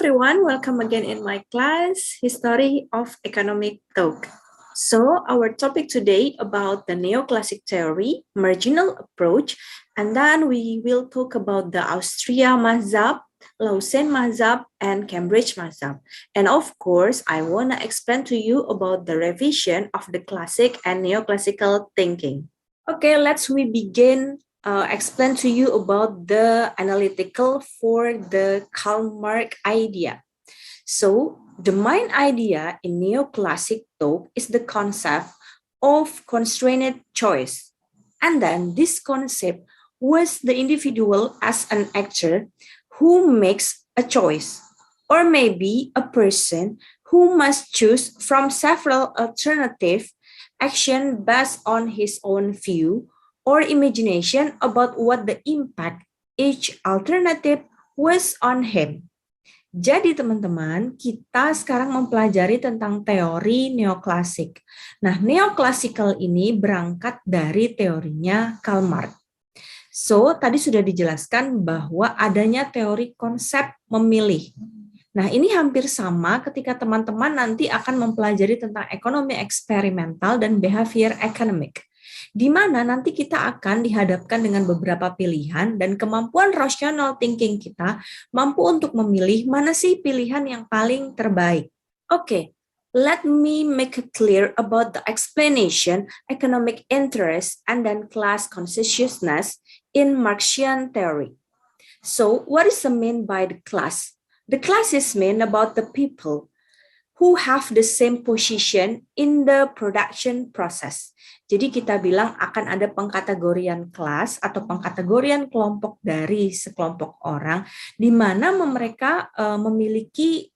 everyone, welcome again in my class, History of Economic Talk. So our topic today about the neoclassic theory, marginal approach, and then we will talk about the Austria Mazhab, Lausanne Mazhab, and Cambridge Mazhab. And of course, I want to explain to you about the revision of the classic and neoclassical thinking. Okay, we begin explain to you about the analytical for the Karl Marx idea. So the main idea in neoclassic thought is the concept of constrained choice. And then this concept was the individual as an actor who makes a choice, or maybe a person who must choose from several alternative action based on his own view or imagination about what the impact each alternative was on him. Jadi teman-teman, kita sekarang mempelajari tentang teori neoklasik. Nah, neoklasikal ini berangkat dari teorinya Karl Marx. So, tadi sudah dijelaskan bahwa adanya teori konsep memilih. Nah, ini hampir sama ketika teman-teman nanti akan mempelajari tentang ekonomi eksperimental dan behavior economic, di mana nanti kita akan dihadapkan dengan beberapa pilihan dan kemampuan rational thinking kita mampu untuk memilih mana sih pilihan yang paling terbaik. Oke, let me make it clear about the explanation economic interest and then class consciousness in Marxian theory. So, what is meant by the class? The class is meant about the people who have the same position in the production process. Jadi kita bilang akan ada pengkategorian kelas atau pengkategorian kelompok dari sekelompok orang di mana mereka memiliki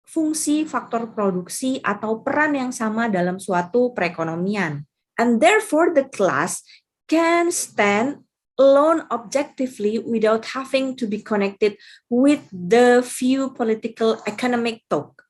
fungsi faktor produksi atau peran yang sama dalam suatu perekonomian. And therefore the class can stand alone objectively without having to be connected with the few political economic talk.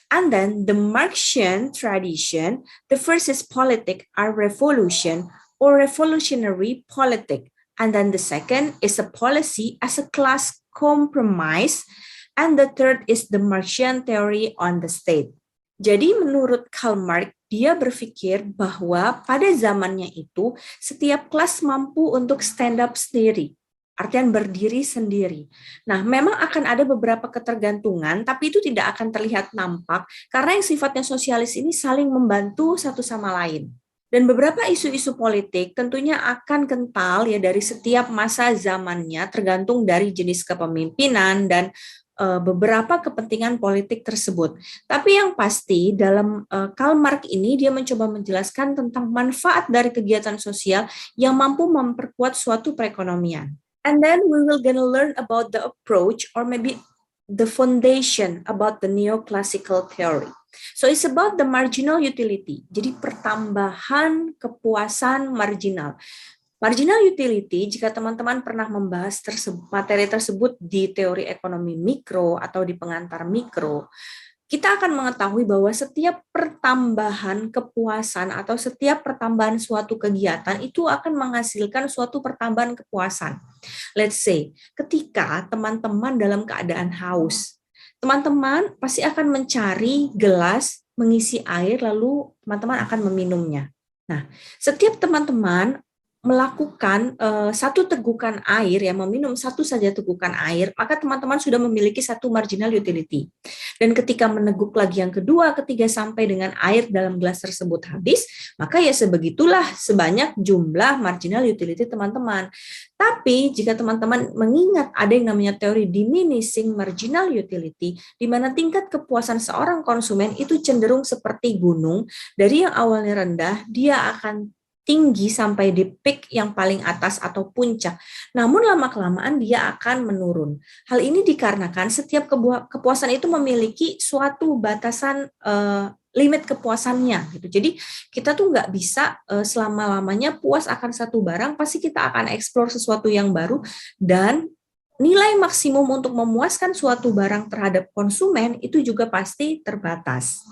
And then the Marxian tradition, the first is politic or revolution or revolutionary politic. And then the second is a policy as a class compromise. And the third is the Marxian theory on the state. Jadi menurut Karl Marx, dia berpikir bahwa pada zamannya itu setiap kelas mampu untuk stand up sendiri, artian berdiri sendiri. Nah, memang akan ada beberapa ketergantungan, tapi itu tidak akan terlihat nampak karena yang sifatnya sosialis ini saling membantu satu sama lain. Dan beberapa isu-isu politik tentunya akan kental ya dari setiap masa zamannya, tergantung dari jenis kepemimpinan dan beberapa kepentingan politik tersebut. Tapi yang pasti dalam Karl Marx ini dia mencoba menjelaskan tentang manfaat dari kegiatan sosial yang mampu memperkuat suatu perekonomian. And then we will gonna learn about the approach or maybe the foundation about the neoclassical theory. So it's about the marginal utility. Jadi pertambahan kepuasan marginal. Marginal utility, jika teman-teman pernah membahas materi tersebut di teori ekonomi mikro atau di pengantar mikro, kita akan mengetahui bahwa setiap pertambahan kepuasan atau setiap pertambahan suatu kegiatan itu akan menghasilkan suatu pertambahan kepuasan. Let's say, ketika teman-teman dalam keadaan haus, teman-teman pasti akan mencari gelas, mengisi air, lalu teman-teman akan meminumnya. Nah, setiap teman-teman melakukan satu tegukan air, ya meminum satu saja tegukan air, maka teman-teman sudah memiliki satu marginal utility. Dan ketika meneguk lagi yang kedua, ketiga sampai dengan air dalam gelas tersebut habis, maka ya sebegitulah sebanyak jumlah marginal utility teman-teman. Tapi jika teman-teman mengingat ada yang namanya teori diminishing marginal utility, di mana tingkat kepuasan seorang konsumen itu cenderung seperti gunung, dari yang awalnya rendah, dia akan tinggi sampai di peak yang paling atas atau puncak. Namun lama-kelamaan dia akan menurun. Hal ini dikarenakan setiap kepuasan itu memiliki suatu batasan limit kepuasannya. Gitu. Jadi kita tuh nggak bisa selama-lamanya puas akan satu barang, pasti kita akan eksplor sesuatu yang baru dan nilai maksimum untuk memuaskan suatu barang terhadap konsumen itu juga pasti terbatas.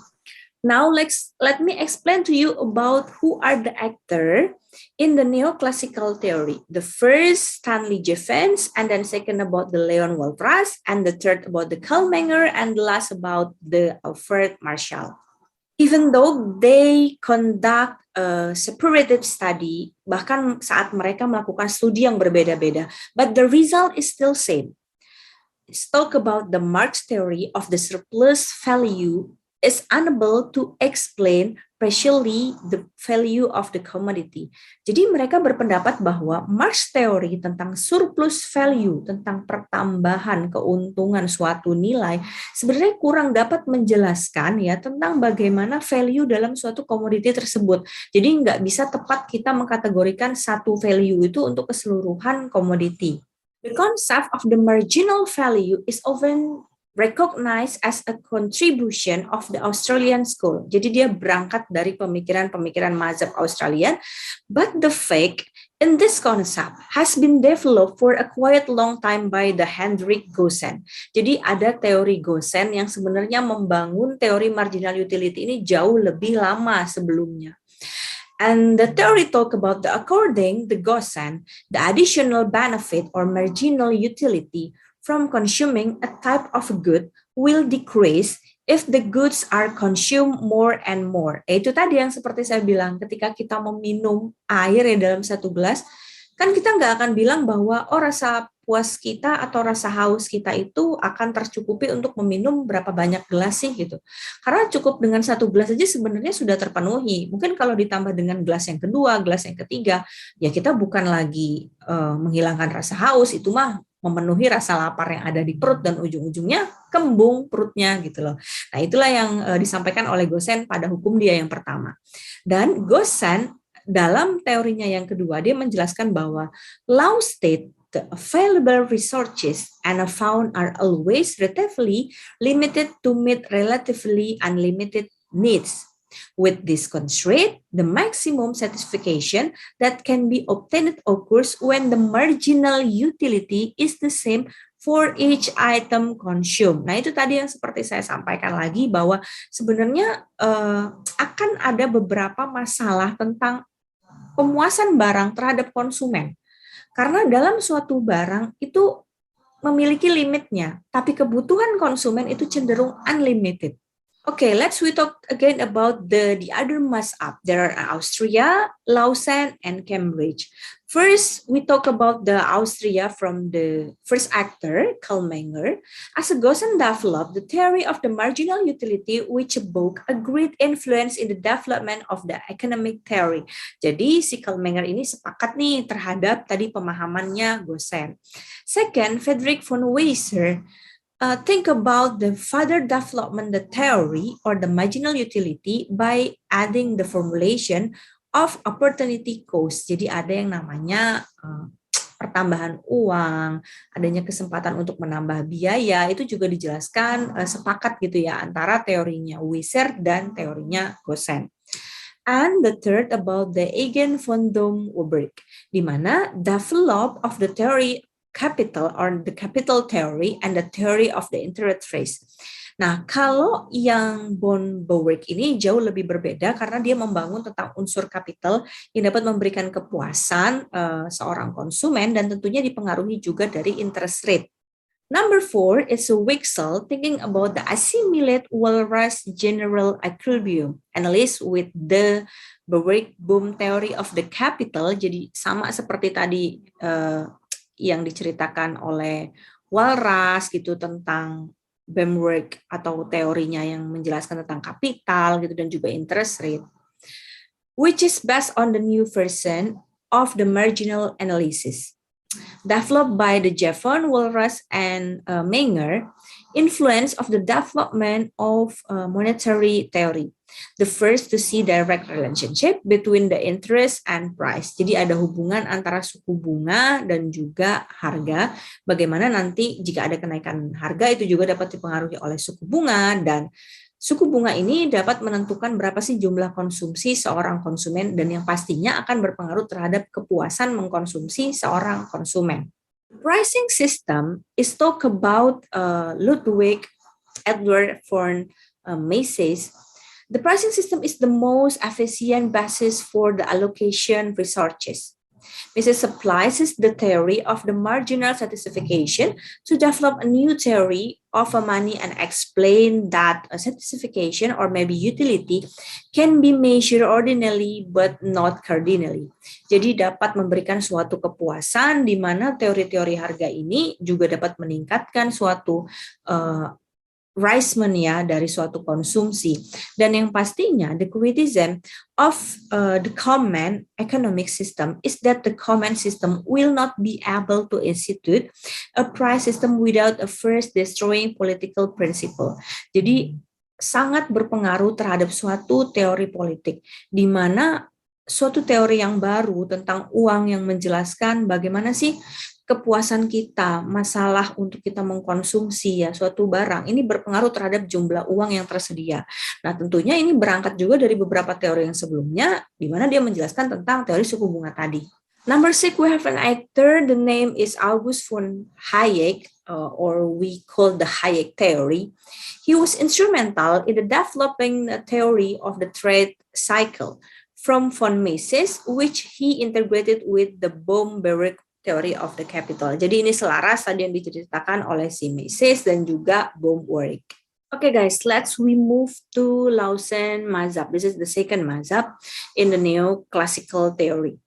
Now let me explain to you about who are the actor in the neoclassical theory. The first, Stanley Jevons, and then second about the Leon Walras, and the third about the Karl Menger, and the last about the Alfred Marshall. Even though they conduct a separated study, bahkan saat mereka melakukan studi yang berbeda-beda, but the result is still same. Let's talk about the Marx theory of the surplus value is unable to explain partially the value of the commodity. Jadi mereka berpendapat bahwa Marx teori tentang surplus value, tentang pertambahan keuntungan suatu nilai, sebenarnya kurang dapat menjelaskan ya tentang bagaimana value dalam suatu komoditi tersebut. Jadi nggak bisa tepat kita mengkategorikan satu value itu untuk keseluruhan komoditi. The concept of the marginal value is often recognized as a contribution of the Australian school. Jadi dia berangkat dari pemikiran-pemikiran mazhab Australian, but the fact in this concept has been developed for a quite long time by the Hendrik Goosen. Jadi ada teori Goosen yang sebenarnya membangun teori marginal utility ini jauh lebih lama sebelumnya. And the theory talk about according the Goosen, the additional benefit or marginal utility from consuming a type of good will decrease if the goods are consumed more and more. Itu tadi yang seperti saya bilang, ketika kita meminum air ya dalam satu gelas, kan kita nggak akan bilang bahwa rasa puas kita atau rasa haus kita itu akan tercukupi untuk meminum berapa banyak gelas sih gitu. Karena cukup dengan satu gelas aja sebenarnya sudah terpenuhi. Mungkin kalau ditambah dengan gelas yang kedua, gelas yang ketiga, ya kita bukan lagi menghilangkan rasa haus, itu mah memenuhi rasa lapar yang ada di perut dan ujung-ujungnya kembung perutnya gitu loh. Nah itulah yang disampaikan oleh Goosen pada hukum dia yang pertama. Dan Goosen dalam teorinya yang kedua dia menjelaskan bahwa law state the available resources and found are always relatively limited to meet relatively unlimited needs. With this constraint, the maximum satisfaction that can be obtained occurs when the marginal utility is the same for each item consumed. Nah, itu tadi yang seperti saya sampaikan lagi bahwa sebenarnya akan ada beberapa masalah tentang pemuasan barang terhadap konsumen. Karena dalam suatu barang itu memiliki limitnya, tapi kebutuhan konsumen itu cenderung unlimited. Okay, we talk again about the other mas'ab. There are Austria, Lausanne, and Cambridge. First, we talk about the Austria from the first actor, Karl Menger. As Goosen developed the theory of the marginal utility, which evoked a great influence in the development of the economic theory. Jadi si Karl Menger ini sepakat nih terhadap tadi pemahamannya Goosen. Second, Friedrich von Weiser think about the further development the theory or the marginal utility by adding the formulation of opportunity cost. Jadi ada yang namanya pertambahan uang, adanya kesempatan untuk menambah biaya, itu juga dijelaskan sepakat gitu ya antara teorinya Weiser dan teorinya Goosen. And the third about the Eigen von Domburg, di mana develop of the theory capital or the capital theory and the theory of the interest rate. Nah, kalau yang von Domburg ini jauh lebih berbeda karena dia membangun tentang unsur kapital yang dapat memberikan kepuasan seorang konsumen dan tentunya dipengaruhi juga dari interest rate. Number 4 is Wicksell thinking about the assimilate Walras general equilibrium analysis with the Domburg theory of the capital. Jadi sama seperti tadi yang diceritakan oleh Walras gitu tentang Domburg atau teorinya yang menjelaskan tentang kapital gitu dan juga interest rate, which is based on the new version of the marginal analysis developed by the Jevons, Walras, and Menger, influence of the development of monetary theory. The first to see direct relationship between the interest and price. Jadi ada hubungan antara suku bunga dan juga harga. Bagaimana nanti jika ada kenaikan harga itu juga dapat dipengaruhi oleh suku bunga dan suku bunga ini dapat menentukan berapa sih jumlah konsumsi seorang konsumen dan yang pastinya akan berpengaruh terhadap kepuasan mengkonsumsi seorang konsumen. Pricing system is talk about Ludwig Edward von Mises. The pricing system is the most efficient basis for the allocation resources. Mrs. supplies the theory of the marginal satisfaction to develop a new theory of money and explain that a satisfaction or maybe utility can be measured ordinarily but not cardinally. Jadi dapat memberikan suatu kepuasan di mana teori-teori harga ini juga dapat meningkatkan suatu raisement ya dari suatu konsumsi. Dan yang pastinya the criticism of the common economic system is that the common system will not be able to institute a price system without a first destroying political principle. Jadi sangat berpengaruh terhadap suatu teori politik di mana suatu teori yang baru tentang uang yang menjelaskan bagaimana sih kepuasan kita, masalah untuk kita mengkonsumsi ya suatu barang, ini berpengaruh terhadap jumlah uang yang tersedia. Nah, tentunya ini berangkat juga dari beberapa teori yang sebelumnya, di mana dia menjelaskan tentang teori suku bunga tadi. Number 6, we have an actor, the name is August von Hayek, or we call the Hayek theory. He was instrumental in the developing the theory of the trade cycle from von Mises, which he integrated with the Baum-Baruch theory of the capital. Jadi ini selaras tadi yang diceritakan oleh si Mises dan juga Baum-Baruch. Okay guys, we move to Lausanne mazhab. This is the second mazhab in the neoclassical theory.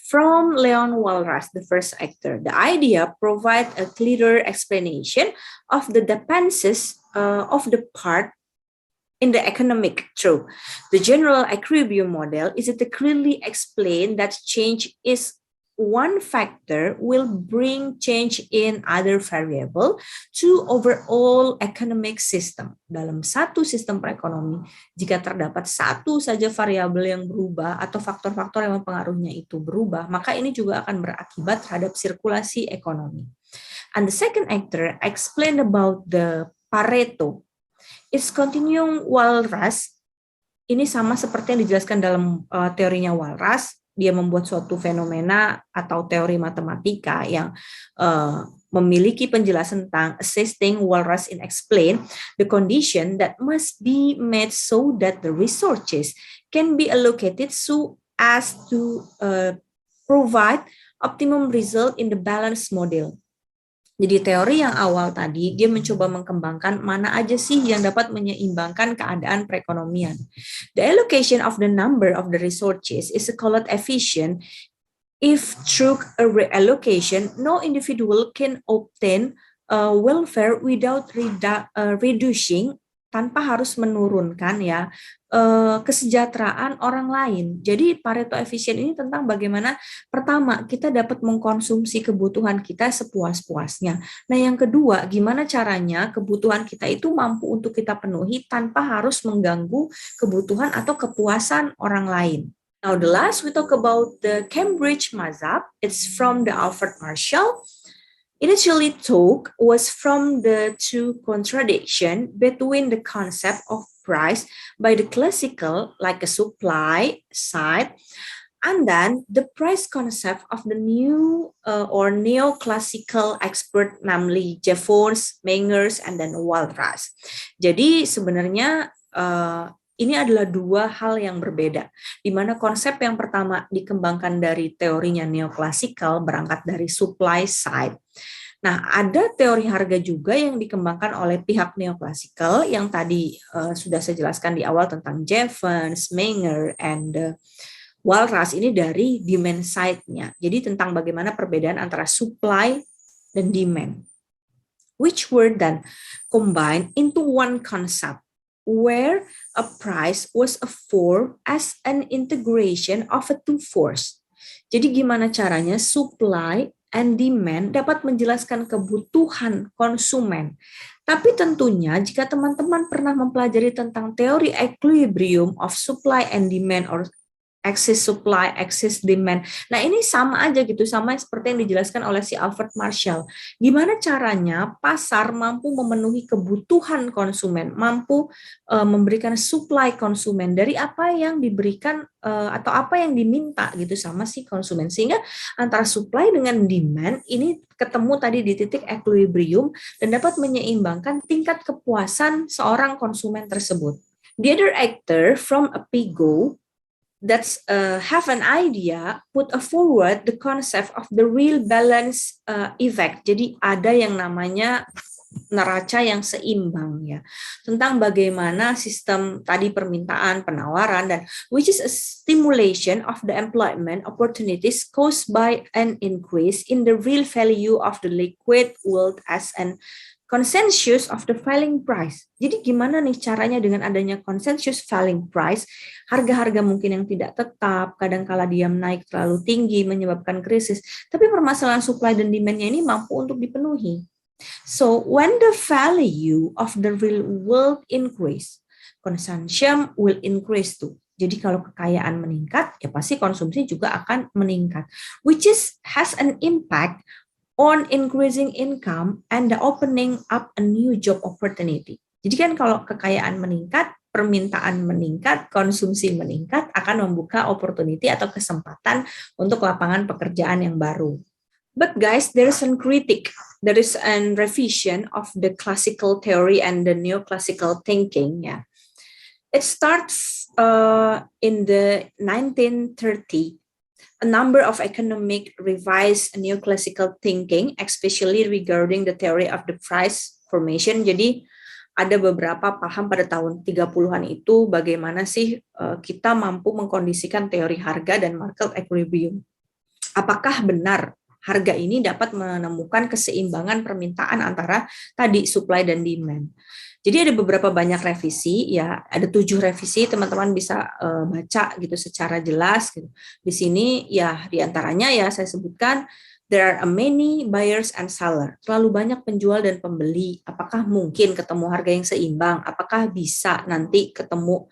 From Leon Walras, the first actor, the idea provides a clearer explanation of the dependencies of the part in the economic truth. The general equilibrium model is to clearly explain that change is one factor will bring change in other variable to overall economic system. Dalam satu sistem perekonomi, jika terdapat satu saja variabel yang berubah atau faktor-faktor yang mempengaruhinya itu berubah, maka ini juga akan berakibat terhadap sirkulasi ekonomi. And the second actor explained about the Pareto. It's continuing Walras. Ini sama seperti yang dijelaskan dalam teorinya Walras. Dia membuat suatu fenomena atau teori matematika yang memiliki penjelasan tentang assisting Walras in explain the condition that must be made so that the resources can be allocated so as to provide optimum result in the balance model. Jadi teori yang awal tadi, dia mencoba mengkembangkan mana aja sih yang dapat menyeimbangkan keadaan perekonomian. The allocation of the number of the resources is called efficient if through a reallocation, no individual can obtain welfare without reducing, tanpa harus menurunkan ya kesejahteraan orang lain. Jadi Pareto efisien ini tentang bagaimana pertama kita dapat mengkonsumsi kebutuhan kita sepuas-puasnya. Nah, yang kedua, gimana caranya kebutuhan kita itu mampu untuk kita penuhi tanpa harus mengganggu kebutuhan atau kepuasan orang lain. Now the last we talk about the Cambridge Mazhab. It's from the Alfred Marshall. Initially talk was from the two contradiction between the concept of price by the classical, like a supply side, and then the price concept of the new or neoclassical expert, namely Jevons, Mengers, and then Walras. Jadi sebenarnya ini adalah dua hal yang berbeda, di mana konsep yang pertama dikembangkan dari teorinya neoklasikal berangkat dari supply side. Nah, ada teori harga juga yang dikembangkan oleh pihak neoklasikal yang tadi sudah saya jelaskan di awal tentang Jevons, Menger, and Walras, ini dari demand side-nya. Jadi tentang bagaimana perbedaan antara supply dan demand, which were then combined into one concept, where a price was a form as an integration of a two force. Jadi gimana caranya supply and demand dapat menjelaskan kebutuhan konsumen. Tapi tentunya jika teman-teman pernah mempelajari tentang teori equilibrium of supply and demand or excess supply, excess demand. Nah, ini sama aja gitu, sama seperti yang dijelaskan oleh si Alfred Marshall. Gimana caranya pasar mampu memenuhi kebutuhan konsumen, mampu memberikan supply konsumen dari apa yang diberikan atau apa yang diminta gitu sama si konsumen. Sehingga antara supply dengan demand ini ketemu tadi di titik equilibrium dan dapat menyeimbangkan tingkat kepuasan seorang konsumen tersebut. The other actor from a Pigo that's have an idea, put forward the concept of the real balance effect. Jadi ada yang namanya neraca yang seimbang ya, tentang bagaimana sistem tadi permintaan, penawaran, dan which is a stimulation of the employment opportunities caused by an increase in the real value of the liquid wealth as an consensus of the falling price. Jadi gimana nih caranya dengan adanya consensus falling price, harga-harga mungkin yang tidak tetap, kadang-kala dia naik terlalu tinggi menyebabkan krisis, tapi permasalahan supply dan demand-nya ini mampu untuk dipenuhi. So when the value of the real wealth increase, consumption will increase too. Jadi kalau kekayaan meningkat, ya pasti konsumsi juga akan meningkat, which has an impact on increasing income and the opening up a new job opportunity. Jadi kan kalau kekayaan meningkat, permintaan meningkat, konsumsi meningkat, akan membuka opportunity atau kesempatan untuk lapangan pekerjaan yang baru. But guys, there is some critic. There is a revision of the classical theory and the neoclassical thinking. Yeah, it starts in the 1930. A number of economic revised neoclassical thinking, especially regarding the theory of the price formation. Jadi ada beberapa paham pada tahun 30-an itu bagaimana sih kita mampu mengkondisikan teori harga dan market equilibrium. Apakah benar harga ini dapat menemukan keseimbangan permintaan antara tadi supply dan demand. Jadi ada beberapa banyak revisi, ya ada 7 revisi, teman-teman bisa baca gitu secara jelas. Gitu. Di sini ya diantaranya ya saya sebutkan, there are many buyers and seller. Terlalu banyak penjual dan pembeli. Apakah mungkin ketemu harga yang seimbang? Apakah bisa nanti ketemu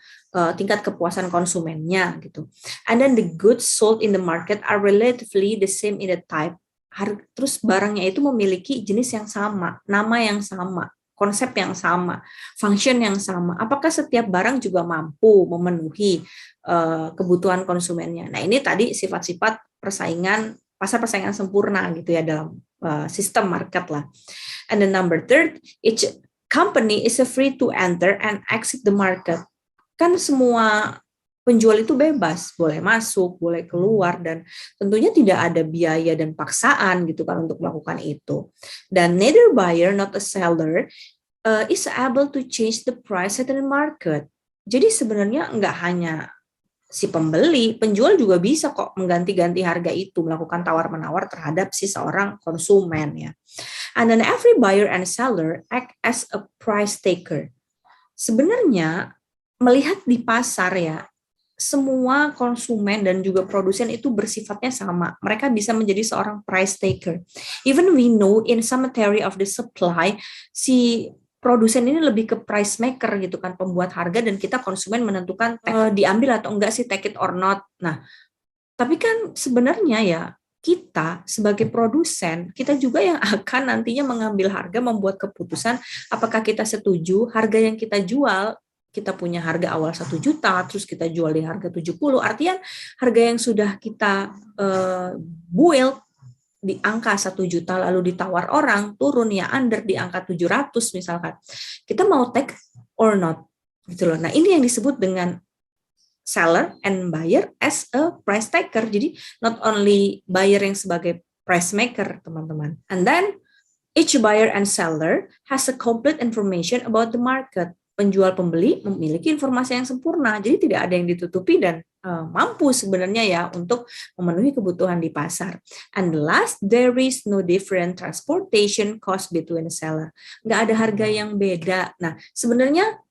tingkat kepuasan konsumennya gitu. And then the goods sold in the market are relatively the same in the type. Terus barangnya itu memiliki jenis yang sama, nama yang sama, konsep yang sama, function yang sama. Apakah setiap barang juga mampu memenuhi kebutuhan konsumennya? Nah, ini tadi sifat-sifat persaingan, pasar persaingan sempurna gitu ya dalam sistem market lah. And the number third, each company is free to enter and exit the market. Kan semua penjual itu bebas, boleh masuk, boleh keluar, dan tentunya tidak ada biaya dan paksaan gitu kan untuk melakukan itu. Dan neither buyer not a seller is able to change the price at the market. Jadi sebenarnya nggak hanya si pembeli, penjual juga bisa kok mengganti-ganti harga itu, melakukan tawar-menawar terhadap si seorang konsumen ya. And then every buyer and seller act as a price taker. Sebenarnya melihat di pasar ya, semua konsumen dan juga produsen itu bersifatnya sama. Mereka bisa menjadi seorang price taker. Even we know in some theory of the supply, si produsen ini lebih ke price maker gitu kan, pembuat harga, dan kita konsumen menentukan diambil atau enggak sih, take it or not. Nah, tapi kan sebenarnya ya kita sebagai produsen, kita juga yang akan nantinya mengambil harga, membuat keputusan apakah kita setuju harga yang kita jual. Kita punya harga awal 1 juta, terus kita jual di harga 70, artinya harga yang sudah kita build di angka 1 juta lalu ditawar orang, turun ya under di angka 700 misalkan. Kita mau take or not gitu loh. Nah, ini yang disebut dengan seller and buyer as a price taker. Jadi not only buyer yang sebagai price maker, teman-teman. And then each buyer and seller has a complete information about the market. Penjual pembeli memiliki informasi yang sempurna, jadi tidak ada yang ditutupi dan mampu sebenarnya ya untuk memenuhi kebutuhan di pasar. And last, there is no different transportation cost between the seller. Nggak ada harga yang beda. Nah, sebenarnya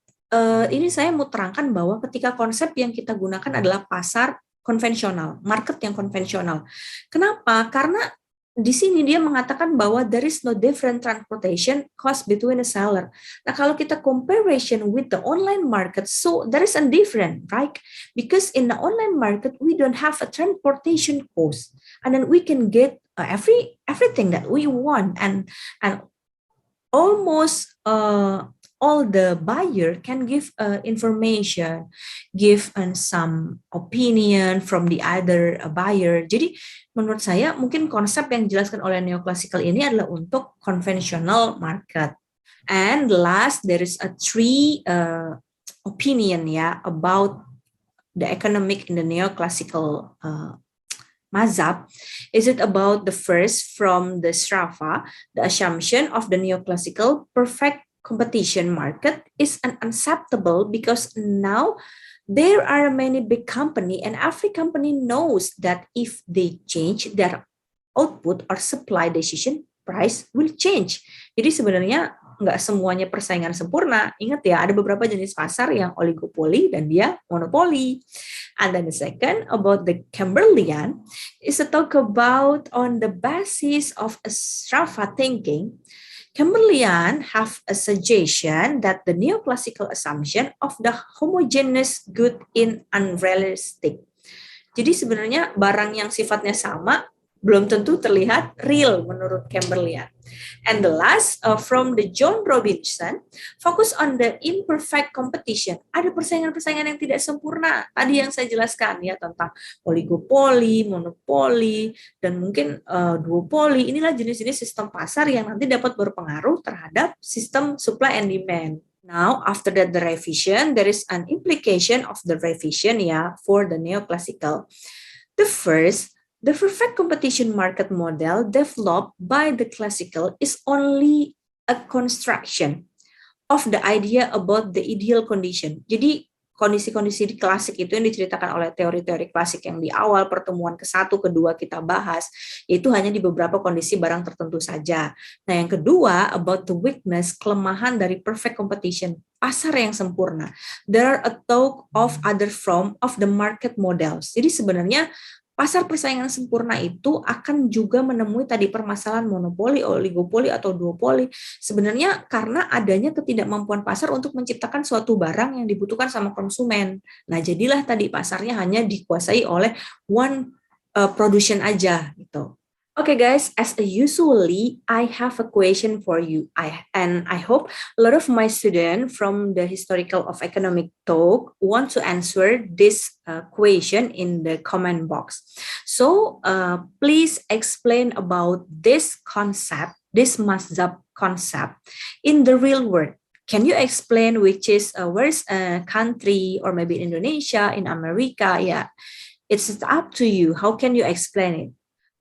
ini saya mau terangkan bahwa ketika konsep yang kita gunakan adalah pasar konvensional, market yang konvensional. Kenapa? Karena di sini dia mengatakan bahwa there is no different transportation cost between the seller. Nah, kalau kita comparison with the online market, so there is a different, right? Because in the online market, we don't have a transportation cost, and then we can get everything that we want, and almost all the buyer can give information, give some opinion from the other buyer. Jadi menurut saya mungkin konsep yang dijelaskan oleh neoclassical ini adalah untuk conventional market. And last, there is a three opinion ya about the economic in the neoclassical mazhab. Is it about the first from the Srafa, the assumption of the neoclassical perfect competition market is unacceptable because now there are many big company and every company knows that if they change their output or supply decision, price will change. Jadi sebenarnya nggak semuanya persaingan sempurna. Ingat ya, ada beberapa jenis pasar yang oligopoli dan dia monopoli. And then the second about the Camberlian is to talk about on the basis of a Srafa thinking. Camberlian have a suggestion that the neoclassical assumption of the homogeneous good in unrealistic. Jadi sebenarnya barang yang sifatnya sama belum tentu terlihat real menurut Camberlian. And the last from the John Robinson, focus on the imperfect competition. Ada persaingan-persaingan yang tidak sempurna. Tadi yang saya jelaskan ya tentang oligopoli, monopoli, dan mungkin duopoli. Inilah jenis-jenis sistem pasar yang nanti dapat berpengaruh terhadap sistem supply and demand. Now, after that the revision, there is an implication of the revision for the neoclassical. The first, the perfect competition market model developed by the classical is only a construction of the idea about the ideal condition. Jadi kondisi-kondisi di klasik itu yang diceritakan oleh teori-teori klasik yang di awal pertemuan ke-1, ke-2 kita bahas, itu hanya di beberapa kondisi barang tertentu saja. Nah, yang kedua, about the weakness, kelemahan dari perfect competition, pasar yang sempurna. There are a talk of other form of the market models. Jadi sebenarnya pasar persaingan sempurna itu akan juga menemui tadi permasalahan monopoli, oligopoli, atau duopoli. Sebenarnya karena adanya ketidakmampuan pasar untuk menciptakan suatu barang yang dibutuhkan sama konsumen. Nah, jadilah tadi pasarnya hanya dikuasai oleh one production aja gitu. Okay guys, as usually, I have a question for you. I hope a lot of my students from the Historical of Economic Talk want to answer this question in the comment box. So please explain about this concept, this mazhab concept in the real world. Can you explain which is where's a country or maybe Indonesia, in America? Yeah, it's up to you. How can you explain it?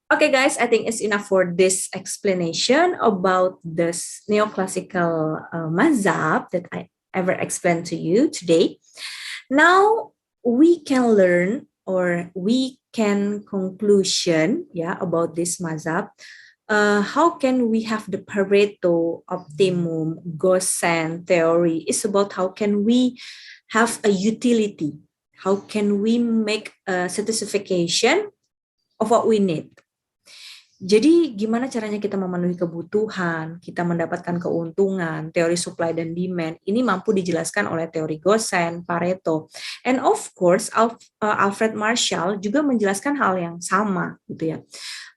Okay, guys, I think it's enough for this explanation about this neoclassical mazhab that I ever explained to you today. Now we can learn or we can conclusion about this mazhab. How can we have the Pareto optimum Gaussian theory? It's about how can we have a utility? How can we make a satisfaction of what we need? Jadi gimana caranya kita memenuhi kebutuhan, kita mendapatkan keuntungan, teori supply dan demand, ini mampu dijelaskan oleh teori Gaussian, Pareto. And of course, Alfred Marshall juga menjelaskan hal yang sama gitu ya.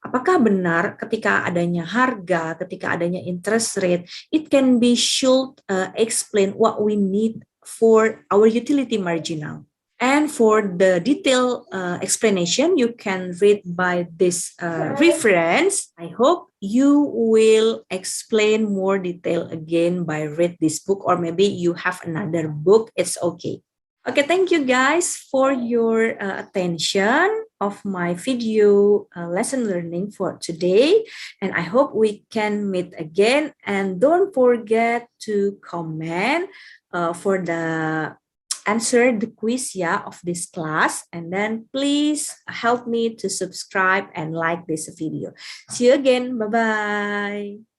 Apakah benar ketika adanya harga, ketika adanya interest rate, it can be should explain what we need for our utility marginal. And for the detailed explanation, you can read by this reference. I hope you will explain more detail again by read this book, or maybe you have another book, it's okay. Okay, thank you guys for your attention of my video lesson learning for today. And I hope we can meet again. And don't forget to comment for the answer the quiz of this class, and then please help me to subscribe and like this video. See you again. Bye-bye.